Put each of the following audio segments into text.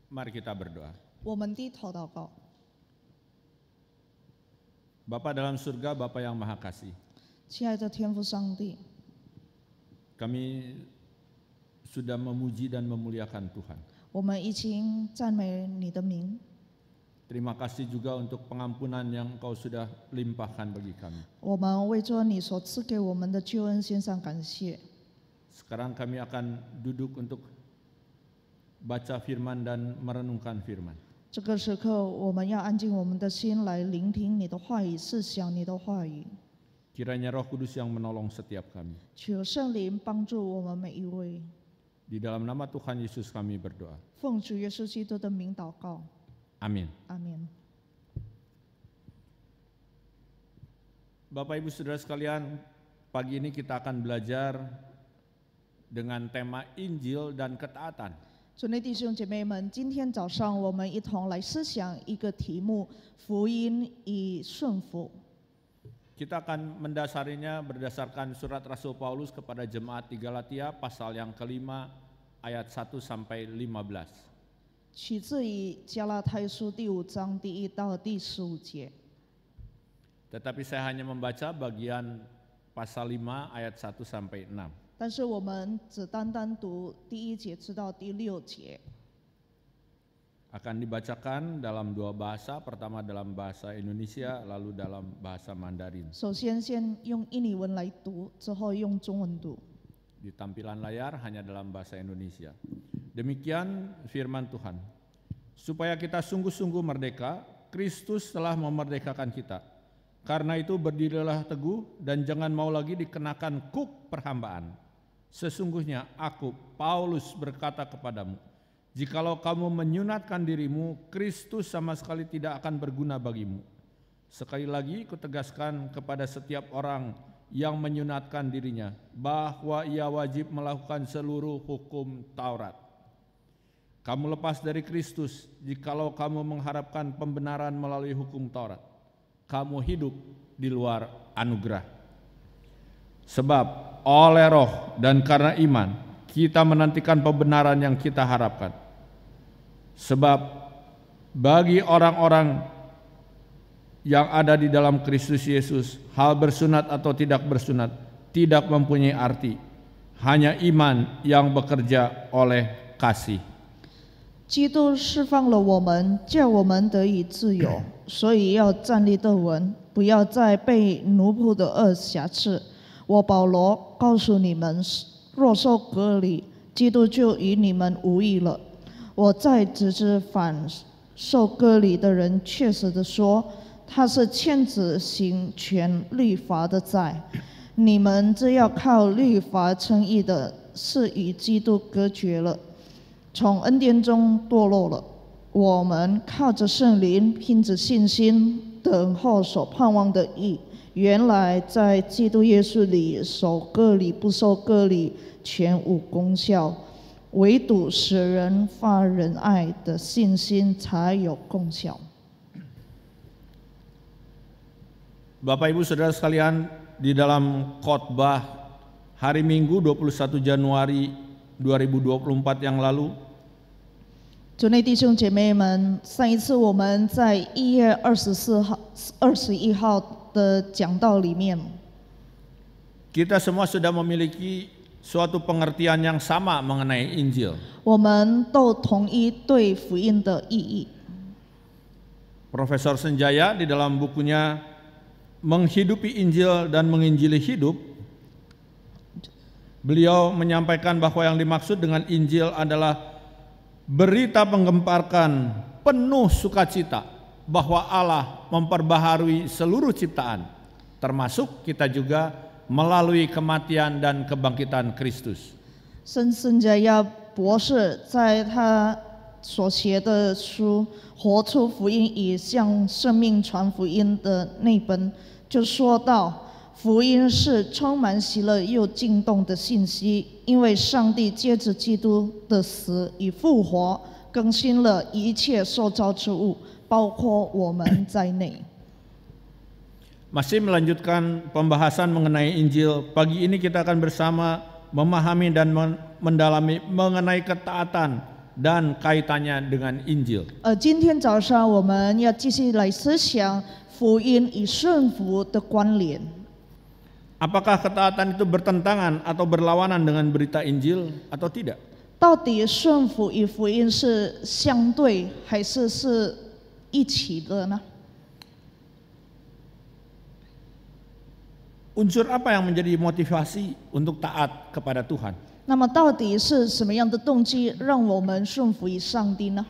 Mari kita berdoa. 我们低头祷告。 Bapa dalam surga, Bapa yang Maha Kasih, 亲爱的天父上帝， kami sudah memuji dan memuliakan Tuhan. 我们已经赞美你的名， Terima kasih juga untuk pengampunan yang Engkau sudah limpahkan bagi kami. 我们为着你所赐给我们的救恩献上感谢。 Sekarang kami akan duduk untuk baca firman dan merenungkan firman. 这个时刻，我们要安静我们的心来聆听你的话语，思想你的话语。 Kiranya Roh Kudus yang menolong setiap kami. 求圣灵帮助我们每一位。 Di dalam nama Tuhan Yesus kami berdoa. 奉主耶稣基督的名祷告， Amin. 阿门。 Bapak Ibu Saudara sekalian, pagi ini kita akan belajar dengan tema Injil dan ketaatan. 主内弟兄姐妹们，今天早上我们一同来思想一个题目：福音与顺服。 Kita akan mendasarinya berdasarkan surat Rasul Paulus kepada jemaat di Galatia pasal yang kelima ayat 1 sampai 15. 取自于加拉太书第5章第1到第15节。 Tetapi saya hanya membaca bagian pasal 5 ayat 1 sampai 6. 但是我们只单读第1节直到第6节。 Akan dibacakan dalam dua bahasa, pertama dalam bahasa Indonesia, lalu dalam bahasa Mandarin. 首先用印尼文来读，之后用中文读。 Di tampilan layar hanya dalam bahasa Indonesia. Demikian firman Tuhan. Supaya kita sungguh-sungguh merdeka, Kristus telah memerdekakan kita. Karena itu berdirilah teguh dan jangan mau lagi dikenakan kuk perhambaan. Sesungguhnya aku, Paulus, berkata kepadamu, jikalau kamu menyunatkan dirimu, Kristus sama sekali tidak akan berguna bagimu. Sekali lagi kutegaskan kepada setiap orang yang menyunatkan dirinya, bahwa ia wajib melakukan seluruh hukum Taurat. Kamu lepas dari Kristus, jikalau kamu mengharapkan pembenaran melalui hukum Taurat. Kamu hidup di luar anugerah. Sebab oleh roh dan karena iman, kita menantikan pembenaran yang kita harapkan. Sebab bagi orang-orang yang ada di dalam Kristus Yesus, hal bersunat atau tidak bersunat tidak mempunyai arti. Hanya iman yang bekerja oleh kasih. 基督释放了我们，叫我们得以自由，所以要站立得稳，不要再被奴仆的恶辖制。我保罗告诉你们，若受割礼，基督就与你们无异了。我在指着反受割礼的人，确实的说，他是欠子行全律法的债。你们这要靠律法称义的，是与基督隔绝了，从恩典中堕落了。我们靠着圣灵，凭着信心等候所盼望的义。原来在基督耶稣里，受割礼不受割礼全无功效，唯独使人发仁爱的信心才有功效。 Bapak Ibu Saudara sekalian, di dalam khotbah hari Minggu 21 Januari 2024 yang lalu, 主内弟兄姐妹们，上一次我们在1月21号的讲道里面， kita semua sudah memiliki suatu pengertian yang sama mengenai Injil. 我们都统一对福音的意义。 Profesor Senjaya di dalam bukunya Menghidupi Injil dan Menginjili Hidup, beliau menyampaikan bahwa yang dimaksud dengan Injil adalah berita menggemparkan penuh sukacita bahwa Allah memperbaharui seluruh ciptaan, termasuk kita juga melalui kematian dan kebangkitan Kristus. 圣家亚博士在他所写的书《活出福音与向生命传福音》的那本，就说到，福音是充满喜乐又惊动的信息，因为上帝借着基督的死与复活，更新了一切受造之物，包括我们在内。 Masih melanjutkan pembahasan mengenai Injil, pagi ini kita akan bersama memahami dan mendalami mengenai ketaatan dan kaitannya dengan Injil. 今天早上我们要继续来思想福音与顺服的关联。 Apakah ketaatan itu bertentangan atau berlawanan dengan berita Injil atau tidak? 到底顺服与福音是相对还是一起的呢？ Unsur apa yang menjadi motivasi untuk taat kepada Tuhan? 那么到底是什么样的动机让我们顺服于上帝呢？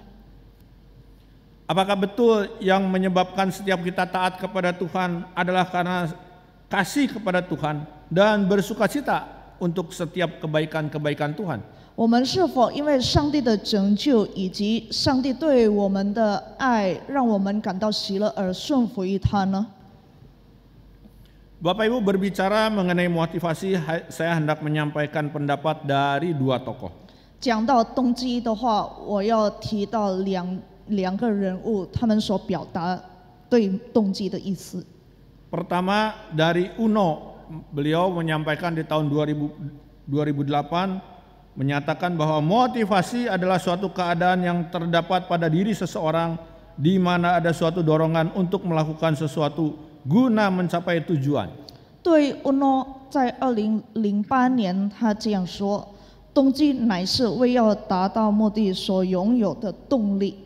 Apakah betul yang menyebabkan setiap kita taat kepada Tuhan adalah karena kasih kepada Tuhan dan bersukacita untuk setiap kebaikan-kebaikan Tuhan? 我们是否因为上帝的拯救以及上帝对我们的爱，让我们感到喜乐而顺服于他呢？ Bapak Ibu berbicara mengenai motivasi, saya hendak menyampaikan pendapat dari dua tokoh. 讲到动机的话，我要提到两个人物，他们所表达对动机的意思。 Pertama dari Uno, beliau menyampaikan di tahun 2008 menyatakan bahwa motivasi adalah suatu keadaan yang terdapat pada diri seseorang di mana ada suatu dorongan untuk melakukan sesuatu guna mencapai tujuan. 对Uno在2008年，他这样说：动机乃是为要达到目的所拥有的动力。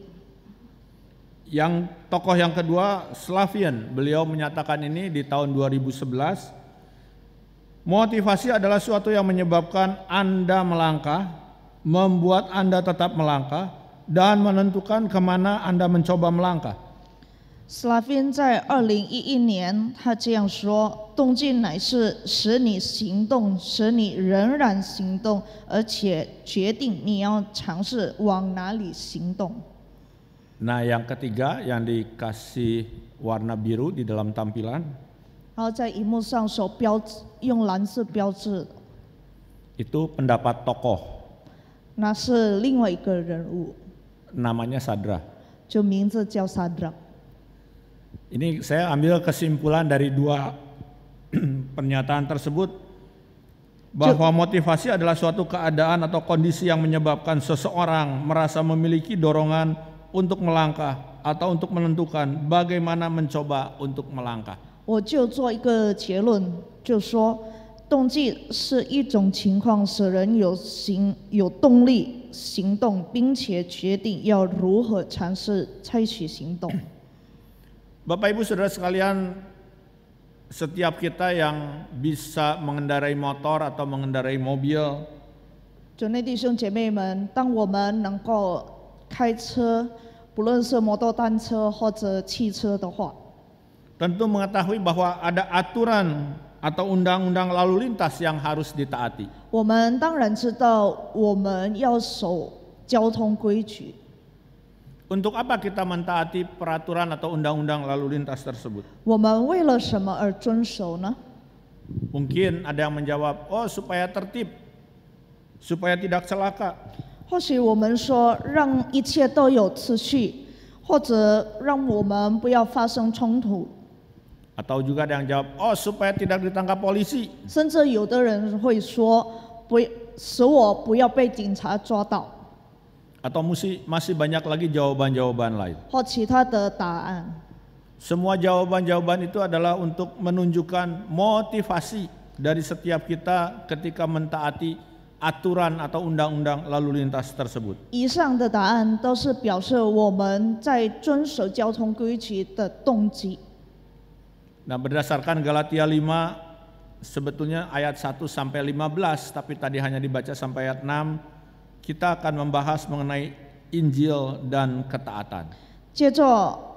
Yang tokoh yang kedua, Slavian, beliau menyatakan ini di tahun 2011. Motivasi adalah suatu yang menyebabkan Anda melangkah, membuat Anda tetap melangkah, dan menentukan kemana Anda mencoba melangkah. Slavin 在2011年，他这样说：动机乃是使你行动，使你仍然行动，而且决定你要尝试往哪里行动。 Nah, yang ketiga yang dikasih warna biru di dalam tampilan 然后在荧幕上所用蓝色标志， itu pendapat tokoh, 那是另外一个人物， namanya Sadra. 就名字叫 Sadra。 Ini saya ambil kesimpulan dari dua pernyataan tersebut bahwa motivasi adalah suatu keadaan atau kondisi yang menyebabkan seseorang merasa memiliki dorongan untuk melangkah atau untuk menentukan bagaimana mencoba untuk melangkah. 我就做一个结论，就说动机是一种情况，使人有动力行动，并且决定要如何尝试采取行动。 Bapak Ibu Saudara sekalian, setiap kita yang bisa mengendarai motor atau mengendarai mobil, 主内弟兄姐妹们，当我们能够开车，不论是摩托单车或者汽车的话， tentu mengetahui bahwa ada aturan atau undang-undang lalu lintas yang harus ditaati. 我们当然知道我们要守交通规矩。 Untuk apa kita mentaati peraturan atau undang-undang lalu lintas tersebut? 我们为了什么而遵守呢？ Mungkin ada yang menjawab, oh supaya tertib, supaya tidak celaka. 或许我们说让一切都有次序，或者让我们不要发生冲突， Atau juga ada yang jawab, oh supaya tidak ditangkap polisi. 甚至有的人会说，使我不要被警察抓到， Atau masih banyak lagi jawaban-jawaban lain. 或其他的答案。 Semua jawaban-jawaban itu adalah untuk menunjukkan motivasi dari setiap kita ketika mentaati aturan atau undang-undang lalu lintas tersebut. 以上的答案都是表示我们在遵守交通规矩的动机。 Nah, berdasarkan Galatia 5, sebetulnya ayat 1 sampai 15, tapi tadi hanya dibaca sampai ayat 6, kita akan membahas mengenai Injil dan ketaatan. 接着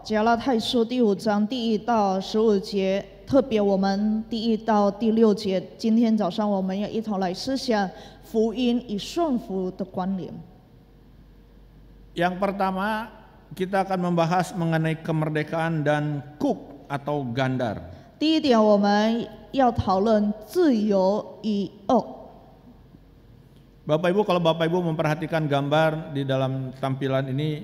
加拉太书第5章第1到15节，特别我们第1到第6节，今天早上我们要一同来思想福音与顺服的关联。 Yang pertama, kita akan membahas mengenai kemerdekaan dan kuk atau gandar. 第一点，我们要讨论自由与恶。 Bapak Ibu, kalau Bapak Ibu memperhatikan gambar di dalam tampilan ini,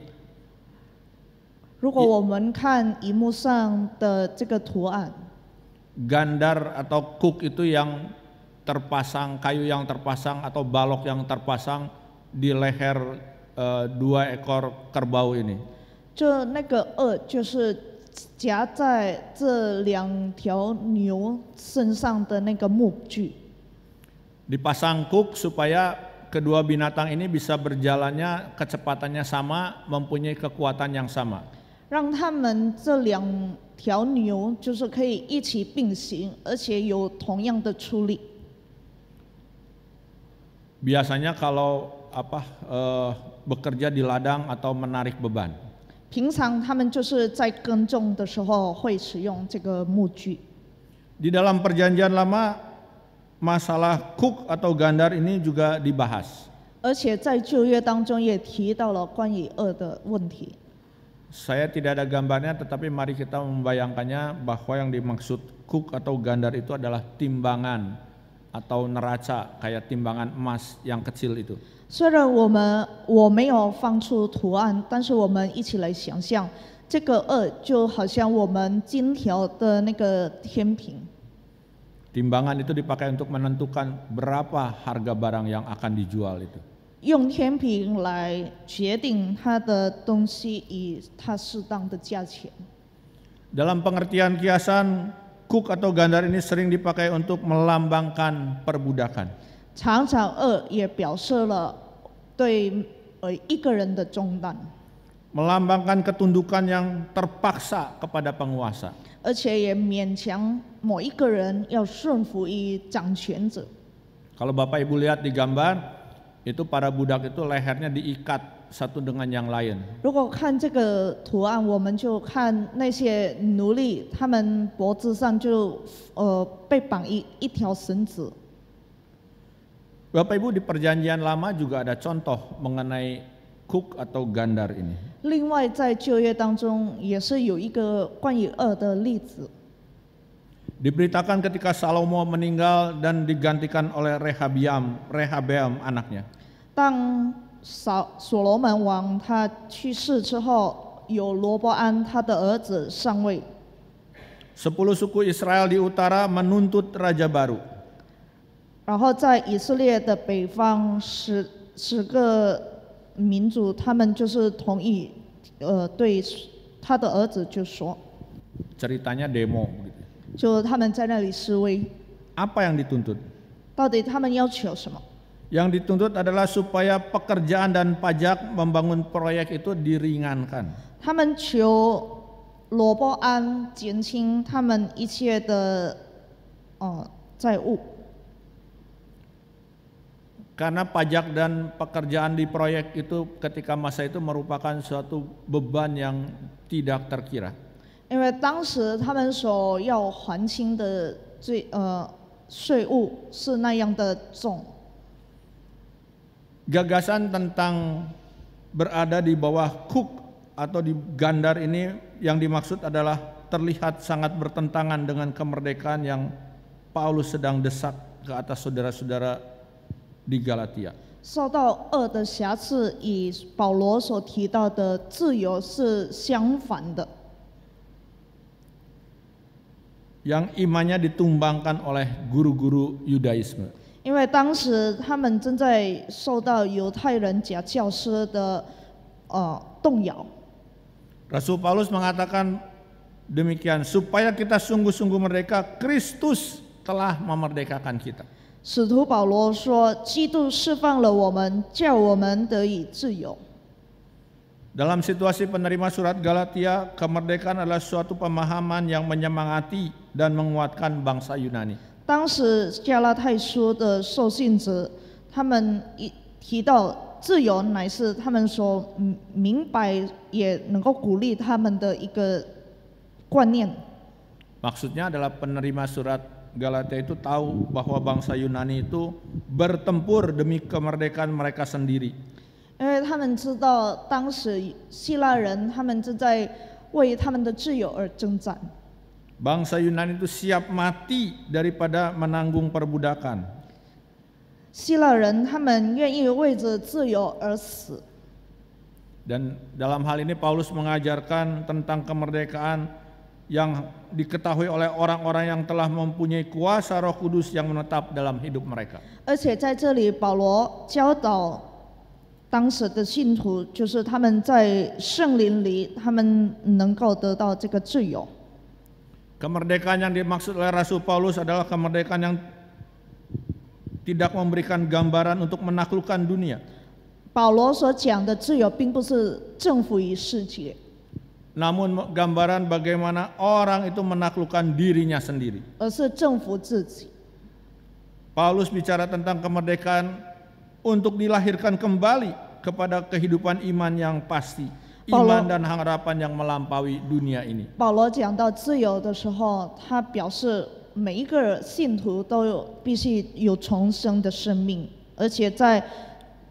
如果我们看荧幕上的这个图案， gandar atau kuk itu yang terpasang, kayu yang terpasang atau balok yang terpasang di leher 2 ekor kerbau ini. 这那个轭就是夹在这2条牛身上的那个木具， Dipasang kuk supaya kedua binatang ini bisa berjalannya kecepatannya sama, mempunyai kekuatan yang sama. 让他们这2条牛就是可以一起并行，而且有同样的出力。 Biasanya kalau bekerja di ladang atau menarik beban. 平常他们就是在耕种的时候会使用这个木具。 Di dalam perjanjian lama masalah kuk atau gandar ini juga dibahas. 而且在旧约当中也提到了关于轭的问题。 Saya tidak ada gambarnya, tetapi mari kita membayangkannya bahwa yang dimaksud kuk atau gandar itu adalah timbangan atau neraca, kayak timbangan emas yang kecil itu. 虽然我没有放出图案，但是我们一起来想象，这个轭就好像我们金条的那个天平。 Timbangan itu dipakai untuk menentukan berapa harga barang yang akan dijual itu. 用天平来决定它的东西以它适当的价钱。 Dalam pengertian kiasan, kuk atau gandar ini sering dipakai untuk melambangkan perbudakan. 常常轭也表示了对一个人的重担， Melambangkan ketundukan yang terpaksa kepada penguasa. 而且也勉强某一个人要顺服于掌权者。 Kalau Bapak Ibu lihat di gambar, itu para budak itu lehernya diikat satu dengan yang lain. 如果看这个图案，我们就看那些奴隶，他们脖子上就被绑一条绳子。 Bapak Ibu, di perjanjian lama juga ada contoh mengenai kuk atau gandar ini. 另外，在旧约当中也是有一个关于轭的例子。 Diberitakan ketika Salomo meninggal dan digantikan oleh Rehabeam anaknya. 当所罗门王他去世之后，有罗波安他的儿子上位。 10 suku Israel di utara menuntut raja baru. 然后在以色列的北方10个民族，他们就是同意，对他的儿子就说， Ceritanya demo gitu. 就他们在那里示威， Apa yang dituntut? 到底他们要求什么？ Yang dituntut adalah supaya pekerjaan dan pajak membangun proyek itu diringankan. 他们求罗波安减轻他们一切的债务。 Karena pajak dan pekerjaan di proyek itu ketika masa itu merupakan suatu beban yang tidak terkira. 因为当时他们所要还清的税务是那样的重。 Gagasan tentang berada di bawah kuk atau di gandar ini yang dimaksud adalah terlihat sangat bertentangan dengan kemerdekaan yang Paulus sedang desak ke atas saudara-saudara di Galatia. 受到恶的瑕疵，与保罗所提到的自由是相反的。 Yang imannya ditumbangkan oleh guru-guru Yudaisme. 因为当时他们正在受到犹太人假教师的动摇。 Rasul Paulus mengatakan demikian, supaya kita sungguh-sungguh merdeka, Kristus telah memerdekakan kita. 使徒保罗说：“基督释放了我们，叫我们得以自由。” Dalam situasi penerima surat Galatia, kemerdekaan adalah suatu pemahaman yang menyemangati dan menguatkan bangsa Yunani. 当时加拉太书的受信者，他们提到自由乃是他们所明白也能够鼓励他们的一个观念。 Maksudnya adalah penerima surat Galatia itu tahu bahwa bangsa Yunani itu bertempur demi kemerdekaan mereka sendiri. 因为他们知道当时希腊人他们正在为他们的自由而征战。 Bangsa Yunani itu siap mati daripada menanggung perbudakan. 希腊人他们愿意为着自由而死。 Dan dalam hal ini Paulus mengajarkan tentang kemerdekaan yang diketahui oleh orang-orang yang telah mempunyai kuasa Roh Kudus yang menetap dalam hidup mereka. 而且在这里，保罗教导当时的信徒就是他们在圣灵里，他们能够得到这个自由。 Kemerdekaan yang dimaksud oleh Rasul Paulus adalah kemerdekaan yang tidak memberikan gambaran untuk menaklukkan dunia. 保罗所讲的自由，并不是征服于世界， Namun gambaran bagaimana orang itu menaklukkan dirinya sendiri. 而是征服自己。 Paulus bicara tentang kemerdekaan untuk dilahirkan kembali kepada kehidupan iman yang pasti, iman dan harapan yang melampaui dunia ini. 保罗讲到自由的时候，他表示每一个信徒都必须有重生的生命，而且在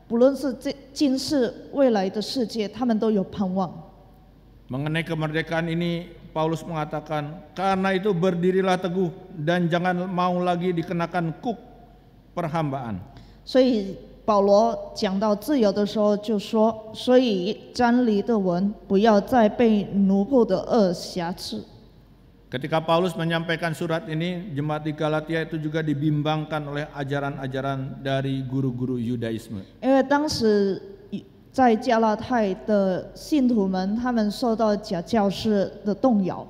不论是今世未来的世界，他们都有盼望。 Mengenai kemerdekaan ini Paulus mengatakan, karena itu berdirilah teguh dan jangan mau lagi dikenakan kuk perhambaan. 所以保罗讲到自由的时候就说：“所以沾离的文不要再被奴仆的恶辖制。” Ketika Paulus menyampaikan surat ini, jemaat di Galatia itu juga dibimbangkan oleh ajaran-ajaran dari guru-guru Yudaisme. 因为当时在加拉太的信徒们，他们受到假教师的动摇，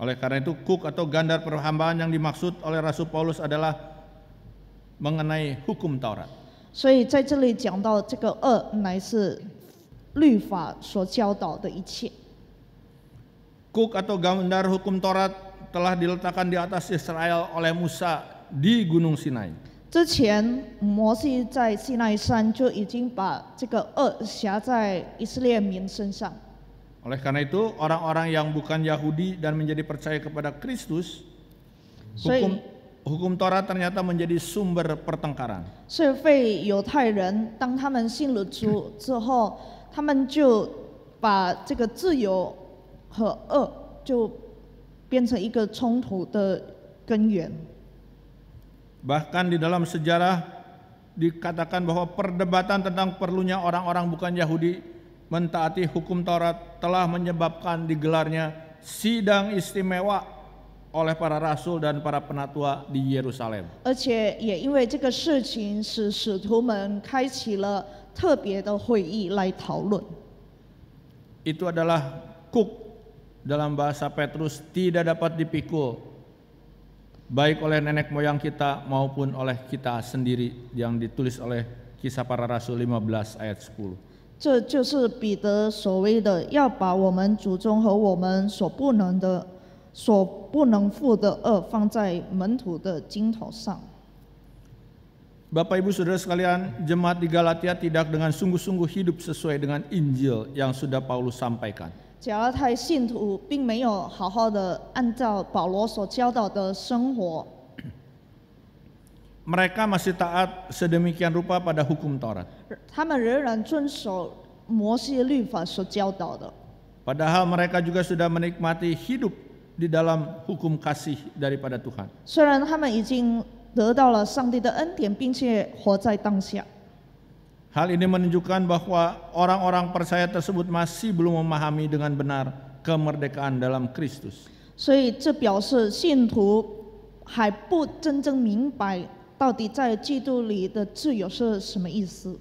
Oleh karena itu kuk atau gandar perhambaan yang dimaksud oleh Rasul Paulus adalah mengenai hukum Taurat. 所以在这里讲到这个恶，乃是律法所教导的一切。 Kuk atau gandar hukum Taurat telah diletakkan di atas Israel oleh Musa di Gunung Sinai. 之前摩西在西奈山就已经把这个恶辖在以色列民身上。 Oleh karena itu orang-orang yang bukan Yahudi dan menjadi percaya kepada Kristus, hukum Taurat ternyata menjadi sumber pertengkaran. 所以非犹太人当他们信了主之后，他们就把这个自由和恶就变成一个冲突的根源。 Bahkan di dalam sejarah dikatakan bahwa perdebatan tentang perlunya orang-orang bukan Yahudi mentaati hukum Taurat telah menyebabkan digelarnya sidang istimewa oleh para rasul dan para penatua di Yerusalem. 而且也因为这个事情，使使徒们开启了特别的会议来讨论。 Itu adalah kuk dalam bahasa Petrus, tidak dapat dipikul baik oleh nenek moyang kita maupun oleh kita sendiri, yang ditulis oleh Kisah Para Rasul 15 ayat 10. 这就是彼得所谓的要把我们祖宗和我们所不能负的恶放在门徒的经头上。 Bapak Ibu Saudara sekalian, jemaat di Galatia tidak dengan sungguh-sungguh hidup sesuai dengan Injil yang sudah Paulus sampaikan. 加拉太信徒并没有好好的按照保罗所教导的生活， Mereka masih taat sedemikian rupa pada hukum Taurat. 他们仍然遵守摩西律法所教导的。 Padahal mereka juga sudah menikmati hidup di dalam hukum kasih daripada Tuhan. 虽然他们已经得到了上帝的恩典，并且活在当下。 Hal ini menunjukkan bahwa orang-orang percaya tersebut masih belum memahami dengan benar kemerdekaan dalam Kristus. 所以这表示信徒还不真正明白到底在基督里的自由是什么意思。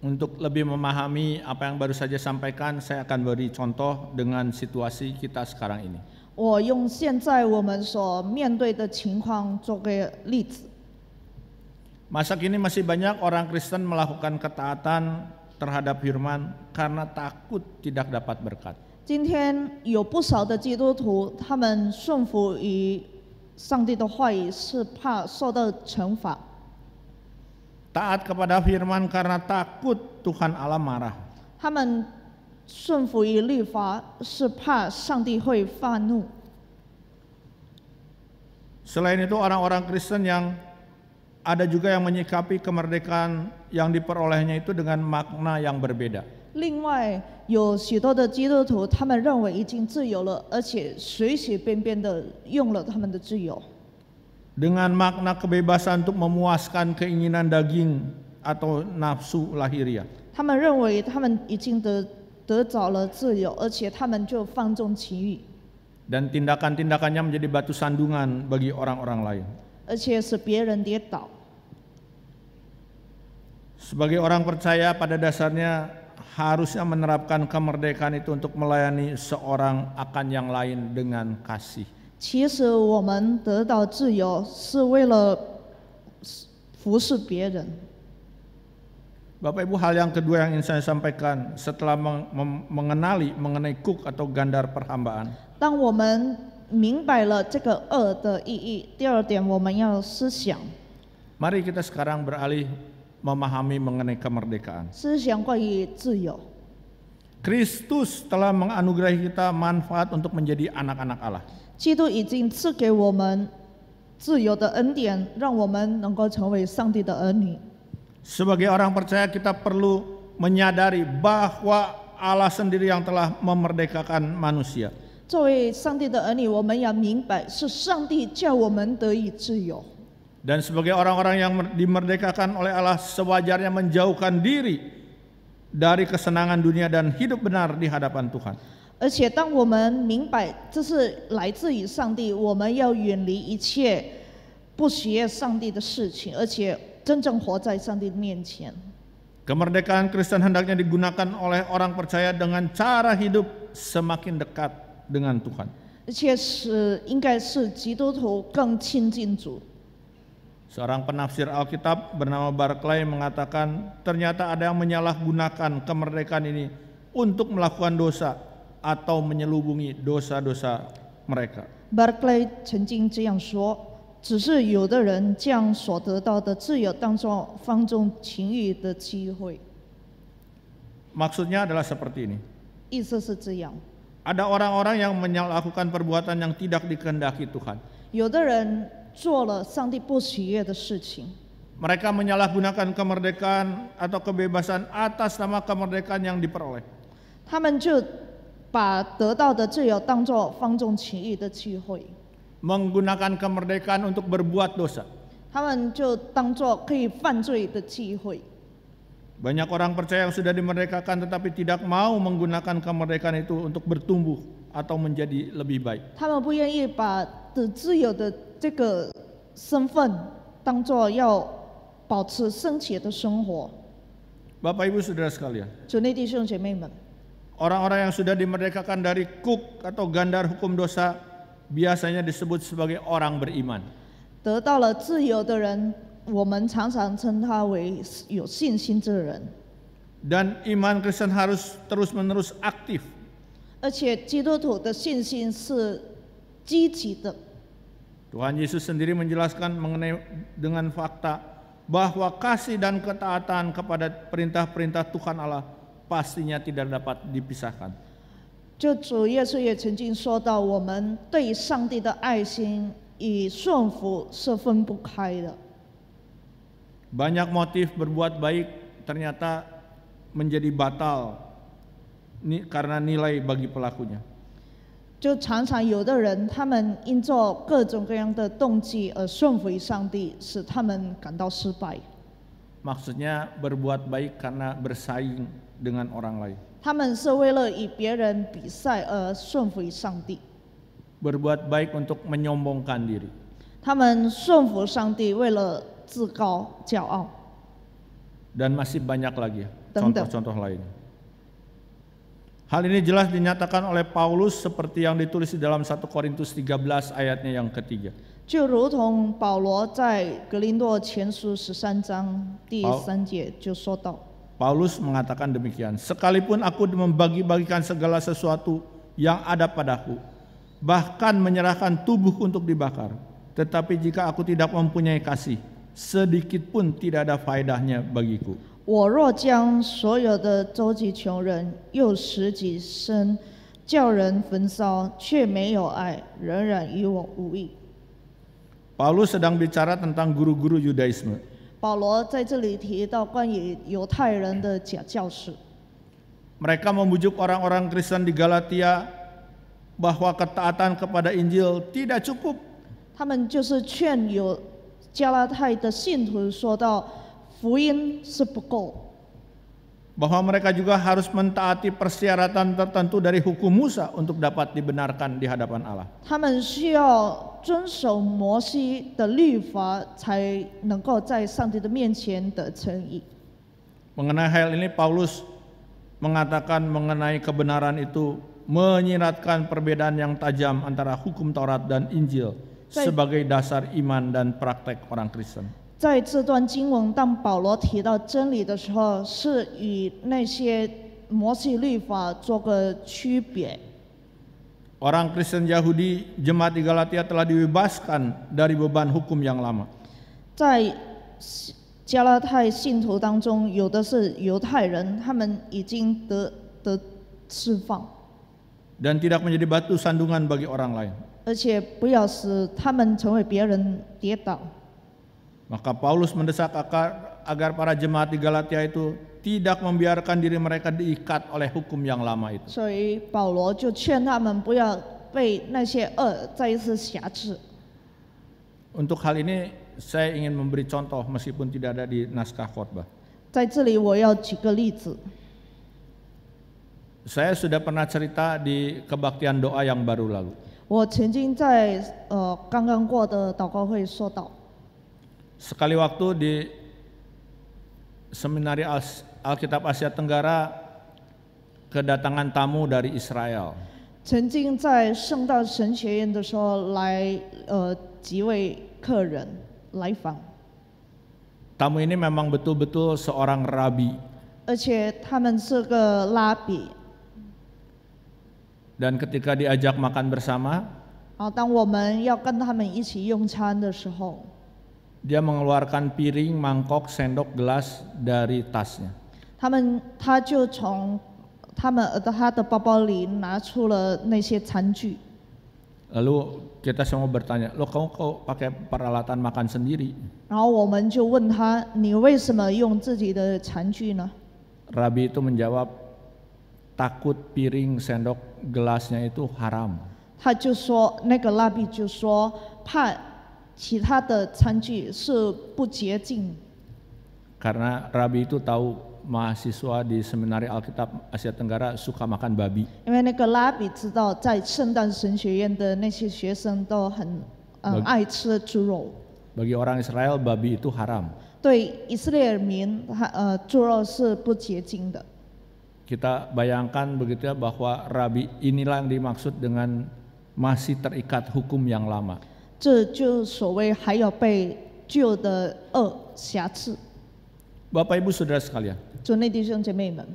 Untuk lebih memahami apa yang baru saja sampaikan, saya akan beri contoh dengan situasi kita sekarang ini. 我用现在我们所面对的情况做个例子。 Masa kini masih banyak orang Kristen melakukan ketaatan terhadap firman karena takut tidak dapat berkat. 今天有不少的基督徒，他们顺服于上帝的话语，是怕受到惩罚。 Taat kepada firman karena takut Tuhan Allah marah. 他们顺服于律法，是怕上帝会发怒。 Selain itu orang-orang Kristen yang ada juga yang menyikapi kemerdekaan yang diperolehnya itu dengan makna yang berbeda. 另外，有许多的基督徒，他们认为已经自由了，而且随随便便的用了他们的自由， Dengan makna kebebasan untuk memuaskan keinginan daging atau nafsu lahiriah. 他们认为他们已经得着了自由，而且他们就放纵情欲， Dan tindakan-tindakannya menjadi batu sandungan bagi orang-orang lain. 而且使别人跌倒。Sebagai orang percaya pada dasarnya harusnya menerapkan kemerdekaan itu untuk melayani seorang akan yang lain dengan kasih. 其实我们得到自由是为了服侍别人。 Bapak Ibu, hal yang kedua yang ingin saya sampaikan setelah mengenai kuk atau gandar perhambaan. 当我们明白了这个恶的意义，第二点我们要思想， Mari kita sekarang beralih memahami mengenai kemerdekaan. 思想关于自由。 Kristus telah menganugerahi kita manfaat untuk menjadi anak-anak Allah. 基督已经赐给我们自由的恩典，让我们能够成为上帝的儿女。 Sebagai orang percaya kita perlu menyadari bahwa Allah sendiri yang telah memerdekakan manusia. 作为上帝的儿女，我们要明白是上帝叫我们得以自由。 Dan sebagai orang-orang yang dimerdekakan oleh Allah sewajarnya menjauhkan diri dari kesenangan dunia dan hidup benar di hadapan Tuhan. 而且当我们明白这是来自于上帝，我们要远离一切不喜悦上帝的事情，而且真正活在上帝面前。 Kemerdekaan Kristen hendaknya digunakan oleh orang percaya dengan cara hidup semakin dekat dengan Tuhan. 而且应该是基督徒更亲近主。 Seorang penafsir Alkitab bernama Barclay mengatakan ternyata ada yang menyalahgunakan kemerdekaan ini untuk melakukan dosa atau menyelubungi dosa-dosa mereka. Barclay 曾经这样说。 只是有的人将所得到的自由当作放纵情欲的机会。 Maksudnya adalah seperti ini. 意思是这样， Ada orang-orang yang melakukan perbuatan yang tidak dikehendaki Tuhan. 有的人做了上帝不喜悦的事情， Mereka menyalahgunakan kemerdekaan atau kebebasan atas nama kemerdekaan yang diperoleh. 他们就把得到的自由当作放纵情欲的机会， Menggunakan kemerdekaan untuk berbuat dosa. 他们就当作可以犯罪的机会。 Banyak orang percaya yang sudah dimerdekakan tetapi tidak mau menggunakan kemerdekaan itu untuk bertumbuh atau menjadi lebih baik. 他们不愿意把自由的这个身份当作要保持圣洁的生活。 Bapak Ibu Saudara sekalian, 主内弟兄姐妹们， orang-orang yang sudah dimerdekakan dari kuk atau gandar hukum dosa biasanya disebut sebagai orang beriman. 得到了自由的人，我们常常称他为有信心之人。 Dan iman Kristen harus terus-menerus aktif. 而且基督徒的信心是积极的。 Tuhan Yesus sendiri menjelaskan mengenai dengan fakta bahwa kasih dan ketaatan kepada perintah-perintah Tuhan Allah pastinya tidak dapat dipisahkan. 就主耶稣也曾经说到，我们对上帝的爱心与顺服是分不开的。 Banyak motif berbuat baik ternyata menjadi batal karena nilai bagi pelakunya. 就常常有的人，他们因做各种各样的动机而顺服于上帝，使他们感到失败。 Maksudnya berbuat baik karena bersaing dengan orang lain. 他们是为了与别人比赛而顺服于上帝。 Berbuat baik untuk menyombongkan diri. 他们顺服上帝，为了自高骄傲。 Dan masih banyak lagi Tentang. contoh-contoh lain. Hal ini jelas dinyatakan oleh Paulus seperti yang ditulis di dalam 1 Korintus 13 ayatnya yang ketiga. 就如同保罗在格林多前书13章第3节就说到， Paulus mengatakan demikian, sekalipun aku membagi-bagikan segala sesuatu yang ada padaku, bahkan menyerahkan tubuhku untuk dibakar, tetapi jika aku tidak mempunyai kasih, sedikit pun tidak ada faedahnya bagiku. 我若将所有的周济穷人，又使己身叫人焚烧，却没有爱，仍然与我无益。 Paulus sedang bicara tentang guru-guru Yudaisme. 保罗在这里提到关于犹太人的假教师， Mereka membujuk orang-orang Kristen di Galatia bahwa ketaatan kepada Injil tidak cukup. 他们就是劝有加拉太的信徒说到，福音是不够， Bahwa mereka juga harus mentaati persyaratan tertentu dari hukum Musa untuk dapat dibenarkan di hadapan Allah. 他们需要遵守摩西的律法，才能够在上帝的面前得称义。Mengenai hal ini Paulus mengatakan mengenai kebenaran itu menyiratkan perbedaan yang tajam antara hukum Taurat dan Injil sebagai dasar iman dan praktek orang Kristen. 在这段经文，当保罗提到真理的时候，是与那些摩西律法做个区别。 Orang Kristen Yahudi jemaat di Galatia telah dibebaskan dari beban hukum yang lama. 在加拉太信徒当中，有的是犹太人，他们已经得释放， Dan tidak menjadi batu sandungan bagi orang lain. 而且不要使他们成为别人跌倒。 Maka Paulus mendesak agar para jemaat di Galatia itu tidak membiarkan diri mereka diikat oleh hukum yang lama itu. 所以保罗就劝他们不要被那些恶再一次辖制。 Untuk hal ini saya ingin memberi contoh meskipun tidak ada di naskah khotbah. 在这里我要举个例子， Saya sudah pernah cerita di kebaktian doa yang baru lalu. 我曾经在刚刚过的祷告会说到， Sekali waktu di Seminari Alkitab Asia Tenggara kedatangan tamu dari Israel. 曾经在圣道神学院的时候来几位客人来访， Tamu ini memang betul-betul seorang rabi 而且他们是个拉比。 dan ketika diajak makan bersama, 当我们要跟他们一起用餐的时候， dia mengeluarkan piring, mangkok, sendok, gelas dari tasnya. 他就从他的包包里拿出了那些餐具。 Lalu kita semua bertanya, "Loh, kamu kok pakai peralatan makan sendiri?" 然后我们就问他：“你为什么用自己的餐具呢 Rabi itu menjawab, takut piring, sendok, gelasnya itu haram.？” 他就说，那个拉比就说，怕其他的餐具是不洁净， Karena Rabi itu tahu mahasiswa di Seminari Alkitab Asia Tenggara suka makan babi. 因为那个拉比知道，在圣诞神学院的那些学生都很爱吃猪肉。 Bagi orang Israel babi itu haram. 对以色列民，猪肉是不洁净的。 Kita bayangkan begitu ya bahwa Rabi inilah yang dimaksud dengan masih terikat hukum yang lama. 这就所谓还要被旧的恶辖制。 Bapak Ibu Saudara sekalian, 主内弟兄姐妹们，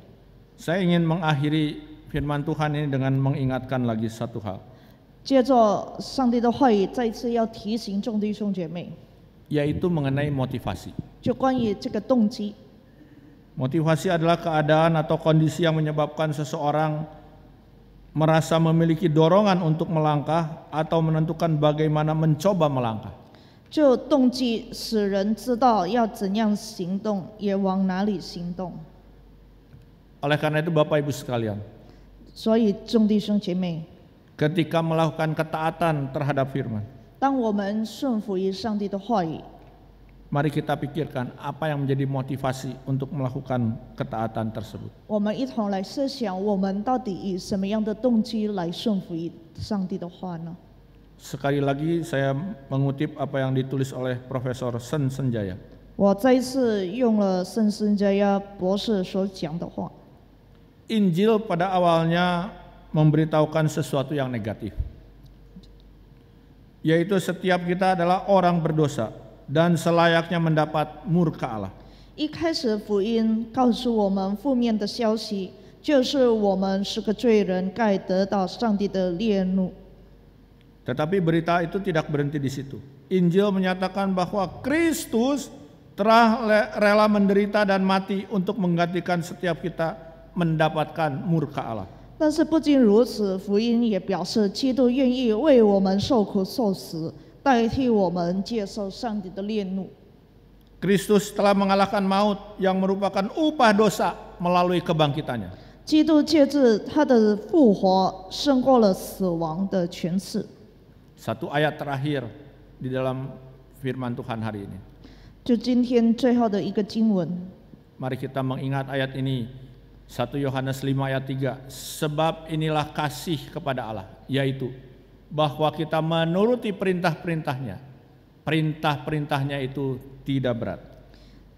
saya ingin mengakhiri firman Tuhan ini dengan mengingatkan lagi satu hal, 借着上帝的话语，再一次要提醒众弟兄姐妹， yaitu mengenai motivasi. 就关于这个动机。 Motivasi adalah keadaan atau kondisi yang menyebabkan seseorang merasa memiliki dorongan untuk melangkah atau menentukan bagaimana mencoba melangkah. 就动机使人知道要怎样行动，也往哪里行动。 Oleh karena itu Bapak Ibu sekalian, 所以众弟兄姐妹， ketika melakukan ketaatan terhadap firman, 当我们顺服于上帝的话语， mari kita pikirkan apa yang menjadi motivasi untuk melakukan ketaatan tersebut. 我们一同来设想，我们到底以什么样的动机来顺服于上帝的话呢？ Sekali lagi saya mengutip apa yang ditulis oleh Profesor Sen Senjaya. 我再一次用了圣斯加亚博士所讲的话。 Injil pada awalnya memberitahukan sesuatu yang negatif, yaitu setiap kita adalah orang berdosa dan selayaknya mendapat murka Allah. 一开始福音告诉我们负面的消息，就是我们是个罪人，该得到上帝的烈怒。 Tetapi berita itu tidak berhenti di situ. Injil menyatakan bahwa Kristus telah rela menderita dan mati untuk menggantikan setiap kita mendapatkan murka Allah. 但是不仅如此，福音也表示基督愿意为我们受苦受死，代替我们接受上帝的烈怒。 Kristus telah mengalahkan maut yang merupakan upah dosa melalui kebangkitannya. 基督借着他的复活，胜过了死亡的权势。 Satu ayat terakhir di dalam firman Tuhan hari ini. 就今天最后的一个经文， Mari kita mengingat ayat ini, 1 Yohanes 5 ayat 3. Sebab inilah kasih kepada Allah, yaitu bahwa kita menuruti perintah-perintahnya. Perintah-perintahnya itu tidak berat.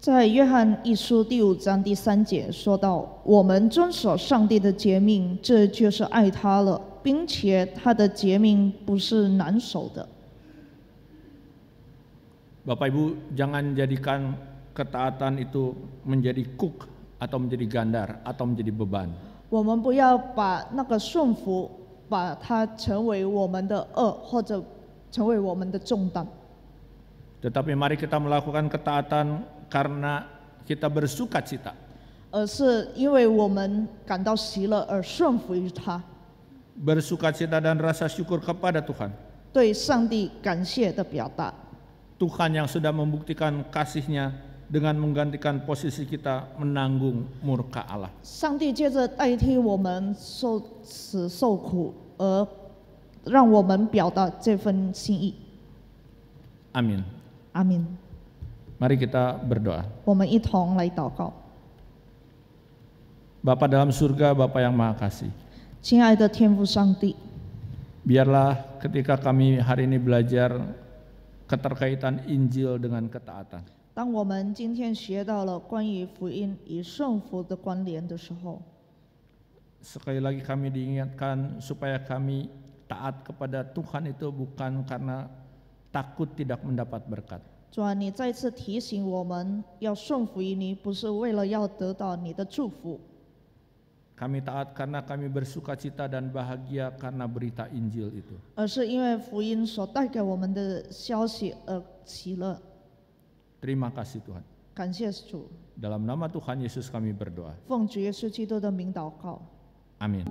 在约翰一书第5章第3节说到，我们遵守上帝的诫命，这就是爱他了，并且他的诫命不是难守的。 Bapak Ibu, jangan jadikan ketaatan itu menjadi kuk atau menjadi gandar atau menjadi beban. 我们不要把那个顺服，把它成为我们的恶，或者成为我们的重担。 Tetapi mari kita melakukan ketaatan karena kita bersuka cita. 而是因为我们感到喜乐而顺服于他， Bersuka cita dan rasa syukur kepada Tuhan. 对上帝感谢的表达。 Tuhan yang sudah membuktikan kasih-Nya dengan menggantikan posisi kita menanggung murka Allah. 上帝接着代替我们受死受苦，而让我们表达这份心意。 Amin. 阿明。 Mari kita berdoa. 我们一同来祷告。 Bapa dalam surga, Bapa yang Maha Kasih. 亲爱的天父上帝， Biarlah ketika kami hari ini belajar keterkaitan Injil dengan ketaatan. 当我们今天学到了关于福音与顺服的关联的时候， Sekali lagi kami diingatkan supaya kami taat kepada Tuhan itu bukan karena takut tidak mendapat berkat. 主啊，你再次提醒我们要顺服于你，不是为了要得到你的祝福。 Kami taat karena kami bersuka cita dan bahagia karena berita Injil itu. 而是因为福音所带给我们的消息而喜乐。 Terima kasih Tuhan. 感谢主， Dalam nama Tuhan Yesus kami berdoa. 奉主耶稣基督的名祷告。 Amin.